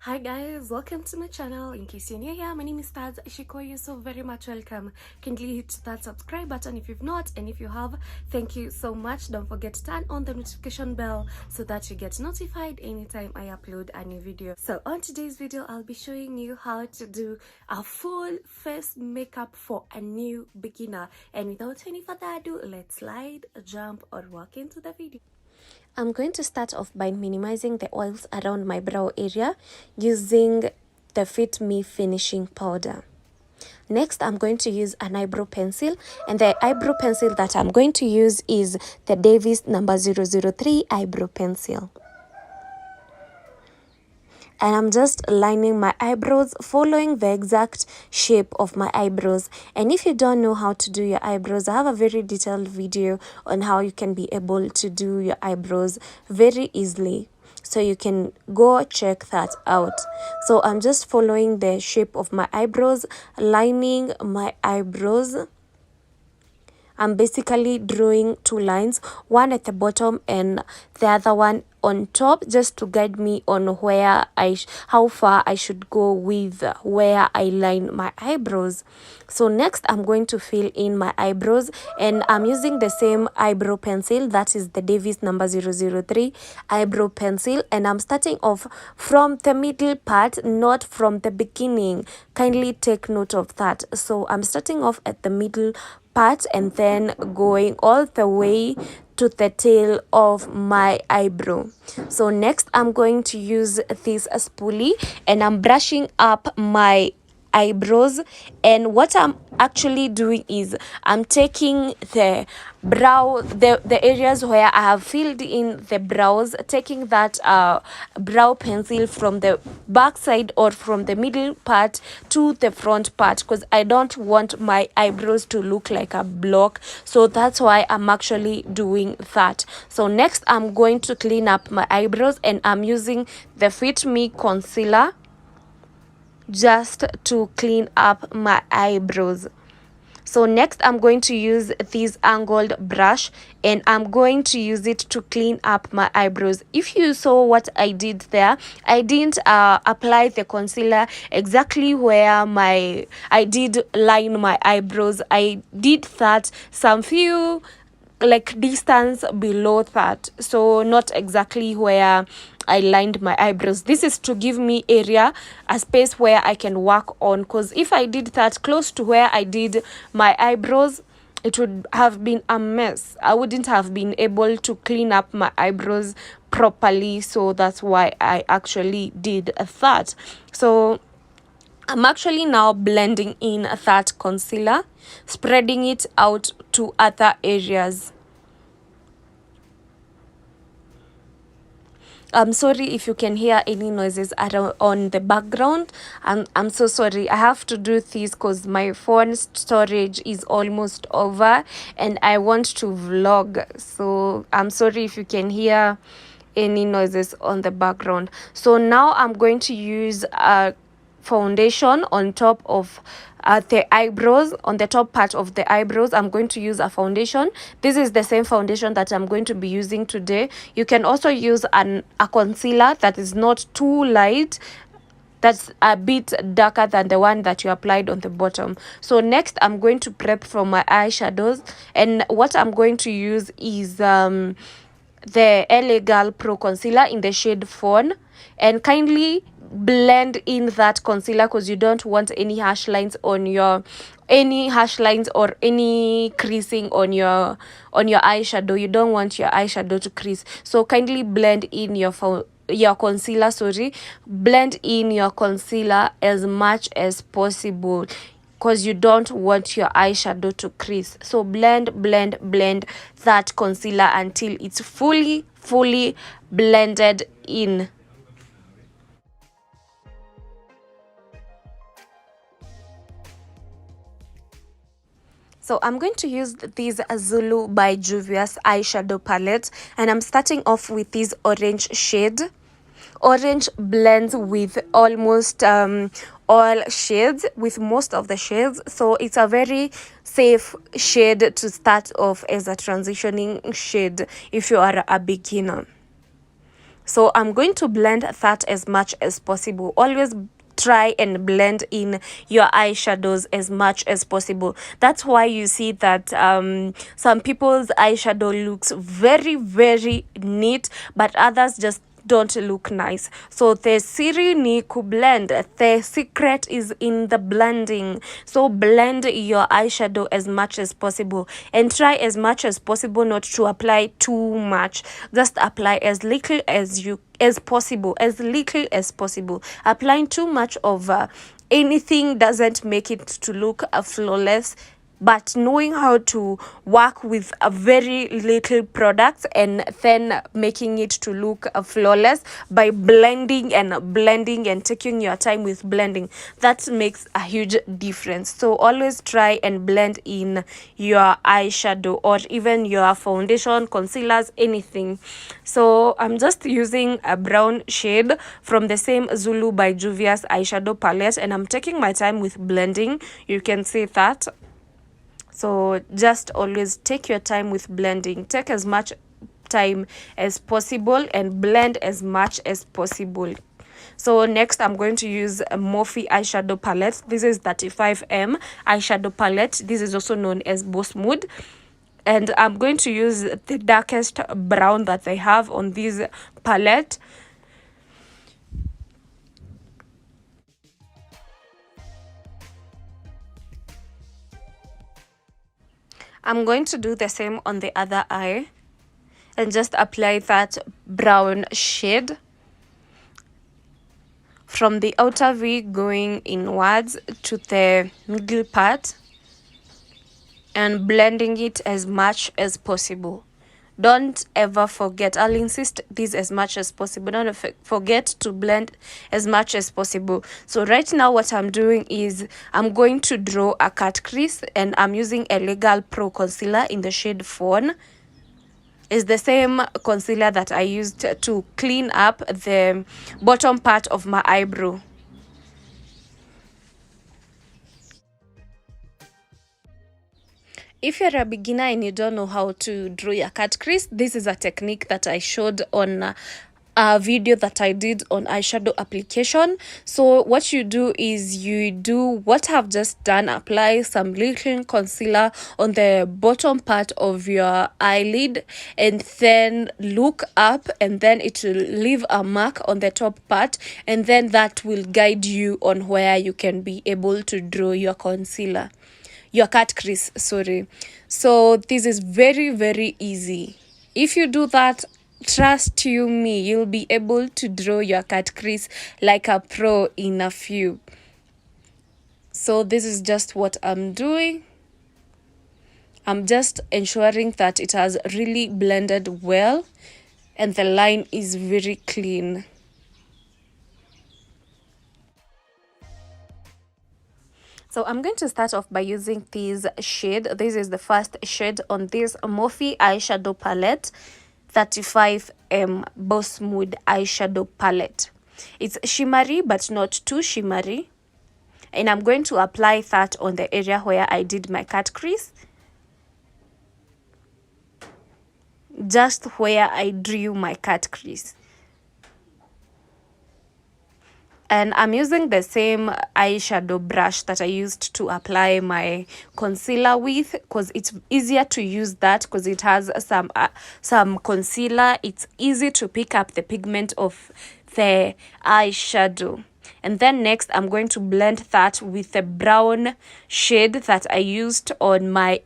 Hi guys, welcome to my channel. In case you're new here, my name is Taz Shiko. You're so very much welcome. Kindly hit that subscribe button if you've not, and if you have, thank you so much. Don't forget to turn on the notification bell so that you get notified anytime I upload a new video. So on today's video, I'll be showing you how to do a full face makeup for a new beginner. And without any further ado, let's slide, jump, or walk into the video. I'm going to start off by minimizing the oils around my brow area using the Fit Me finishing powder. Next, I'm going to use an eyebrow pencil, and the eyebrow pencil that I'm going to use is the Davis number 003 eyebrow pencil. And I'm just lining my eyebrows, following the exact shape of my eyebrows. And if you don't know how to do your eyebrows, I have a very detailed video on how you can be able to do your eyebrows very easily. So you can go check that out. So I'm just following the shape of my eyebrows, lining my eyebrows. I'm basically drawing two lines, one at the bottom and the other one on top, just to guide me on where how far I should go with where I line my eyebrows. So next I'm going to fill in my eyebrows, and I'm using the same eyebrow pencil, that is the Davis number 003 eyebrow pencil, and I'm starting off from the middle part, not from the beginning. Kindly take note of that. So I'm starting off at the middle part and then going all the way to the tail of my eyebrow. So next I'm going to use this spoolie, and I'm brushing up my eyebrows, and what I'm actually doing is I'm taking the brow, the areas where I have filled in the brows, taking that brow pencil from the back side or from the middle part to the front part, because I don't want my eyebrows to look like a block. So that's why I'm actually doing that. So next I'm going to clean up my eyebrows, and I'm using the Fit Me concealer just to clean up my eyebrows. So next I'm going to use this angled brush, and I'm going to use it to clean up my eyebrows. If you saw what I did there, I didn't apply the concealer exactly where I did line my eyebrows. I did that some few like distance below that, so not exactly where I lined my eyebrows. This is to give me a space where I can work on, because if I did that close to where I did my eyebrows, it would have been a mess. I wouldn't have been able to clean up my eyebrows properly. So that's why I actually did that. So I'm actually now blending in that concealer, spreading it out to other areas. I'm sorry if you can hear any noises on the background. I'm so sorry. I have to do this because my phone storage is almost over and I want to vlog. So I'm sorry if you can hear any noises on the background. So now I'm going to use a foundation on top of the eyebrows. On the top part of the eyebrows, I'm going to use a foundation. This is the same foundation that I'm going to be using today. You can also use a concealer that is not too light, that's a bit darker than the one that you applied on the bottom. So next I'm going to prep for my eyeshadows, and what I'm going to use is the LA Girl Pro concealer in the shade Fawn, and kindly blend in that concealer because you don't want any harsh lines or any creasing on your eyeshadow. You don't want your eyeshadow to crease, so kindly blend in your concealer, blend in your concealer as much as possible, because you don't want your eyeshadow to crease. So blend that concealer until it's fully blended in. So I'm going to use this Zulu by Juvia's eyeshadow palette, and I'm starting off with this orange shade. Orange blends with almost all shades, with most of the shades, so it's a very safe shade to start off as a transitioning shade if you are a beginner. So I'm going to blend that as much as possible. Always try and blend in your eyeshadows as much as possible. That's why you see that some people's eyeshadow looks very, very neat, but others just don't look nice. So the siri ni kublend. The secret is in the blending. So blend your eyeshadow as much as possible, and try as much as possible not to apply too much. Just apply as little as you as possible, as little as possible. Applying too much of anything doesn't make it to look flawless, but knowing how to work with a very little product and then making it to look flawless by blending and taking your time with blending, that makes a huge difference. So always try and blend in your eyeshadow or even your foundation, concealers, anything. So I'm just using a brown shade from the same Zulu by Juvia's eyeshadow palette, and I'm taking my time with blending. You can see that. So just always take your time with blending. Take as much time as possible and blend as much as possible. So next I'm going to use a Morphe eyeshadow palette. This is 35M eyeshadow palette. This is also known as Boss Mood. And I'm going to use the darkest brown that they have on this palette. I'm going to do the same on the other eye and just apply that brown shade from the outer V going inwards to the middle part and blending it as much as possible. Don't ever forget, I'll insist this as much as possible. Don't forget to blend as much as possible. So right now what I'm doing is I'm going to draw a cut crease, and I'm using a Legal Pro concealer in the shade Fawn. Is the same concealer that I used to clean up the bottom part of my eyebrow. If you're a beginner and you don't know how to draw your cut crease, this is a technique that I showed on a video that I did on eyeshadow application. So what you do is you do what I've just done, apply some little concealer on the bottom part of your eyelid, and then look up, and then it will leave a mark on the top part, and then that will guide you on where you can be able to draw your concealer, your cut crease, sorry. So this is very, very easy. If you do that, trust you me, you'll be able to draw your cut crease like a pro in a few. So this is just what I'm doing. I'm just ensuring that it has really blended well and the line is very clean. So I'm going to start off by using this shade. This is the first shade on this Morphe eyeshadow palette, 35M Boss Mood eyeshadow palette. It's shimmery but not too shimmery. And I'm going to apply that on the area where I did my cut crease. Just where I drew my cut crease. And I'm using the same eyeshadow brush that I used to apply my concealer with, because it's easier to use that because it has some concealer. It's easy to pick up the pigment of the eyeshadow. And then next I'm going to blend that with the brown shade that I used on my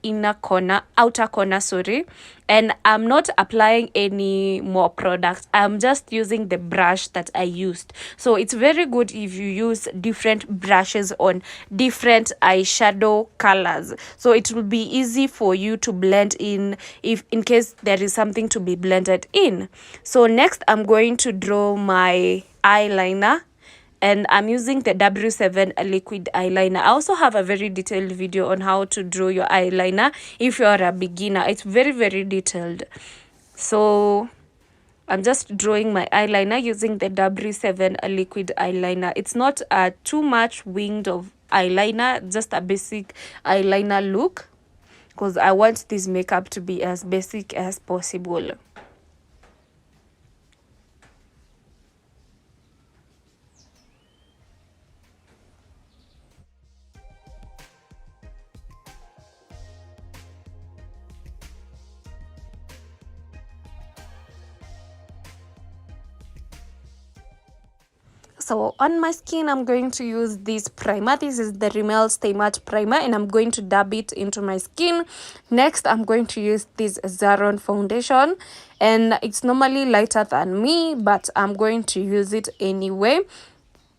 outer corner, sorry. And I'm not applying any more product. I'm just using the brush that I used. So it's very good if you use different brushes on different eyeshadow colors. So it will be easy for you to blend in if in case there is something to be blended in. So next I'm going to draw my eyeliner. And I'm using the W7 liquid eyeliner. I also have a very detailed video on how to draw your eyeliner if you're a beginner. It's very, very detailed. So I'm just drawing my eyeliner using the W7 liquid eyeliner. It's not too much winged of eyeliner, just a basic eyeliner look, because I want this makeup to be as basic as possible. So on my skin, I'm going to use this primer. This is the Rimmel Stay Matte Primer, and I'm going to dab it into my skin. Next, I'm going to use this Zaron foundation, and it's normally lighter than me, but I'm going to use it anyway.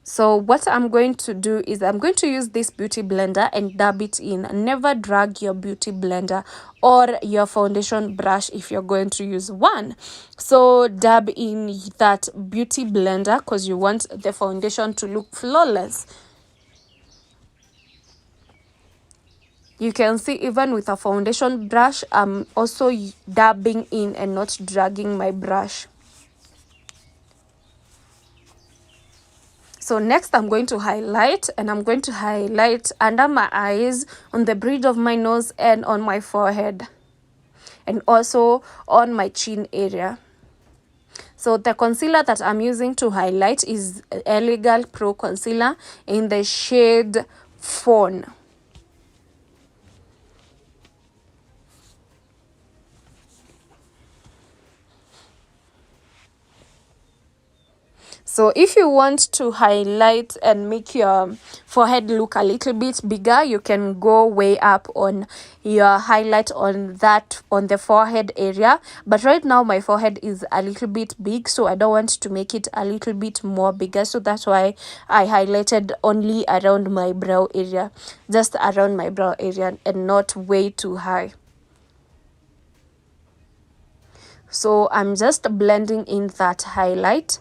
So what I'm going to do is I'm going to use this beauty blender and dab it in. Never drag your beauty blender or your foundation brush if you're going to use one. So dab in that beauty blender because you want the foundation to look flawless. You can see even with a foundation brush, I'm also dabbing in and not dragging my brush. So next I'm going to highlight, and I'm going to highlight under my eyes, on the bridge of my nose, and on my forehead, and also on my chin area. So the concealer that I'm using to highlight is Elegant Pro Concealer in the shade Fawn. So if you want to highlight and make your forehead look a little bit bigger, you can go way up on your highlight on the forehead area. But right now my forehead is a little bit big, so I don't want to make it a little bit more bigger. So that's why I highlighted only around my brow area, just around my brow area, and not way too high. So I'm just blending in that highlight,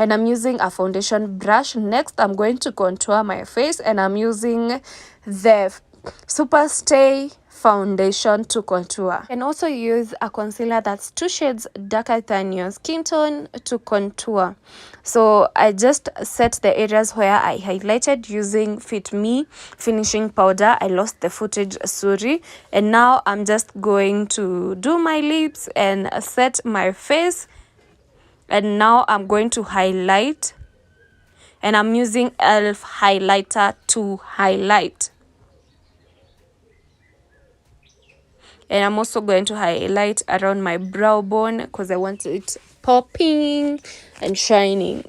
and I'm using a foundation brush. Next, I'm going to contour my face, and I'm using the Super Stay foundation to contour. And also use a concealer that's 2 shades darker than your skin tone to contour. So I just set the areas where I highlighted using Fit Me finishing powder. I lost the footage, sorry. And now I'm just going to do my lips and set my face. And now I'm going to highlight, and I'm using e.l.f. highlighter to highlight. And I'm also going to highlight around my brow bone because I want it popping and shining.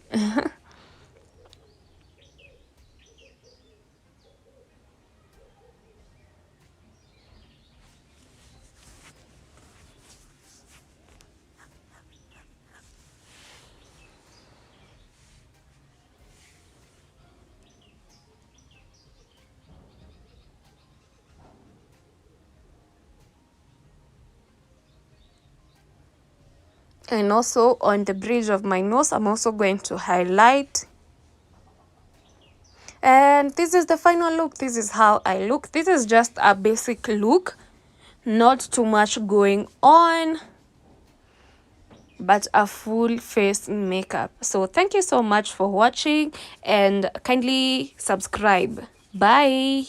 And also on the bridge of my nose, I'm also going to highlight. And this is the final look. This is how I look. This is just a basic look, not too much going on, but a full face makeup. So thank you so much for watching, and kindly subscribe. Bye.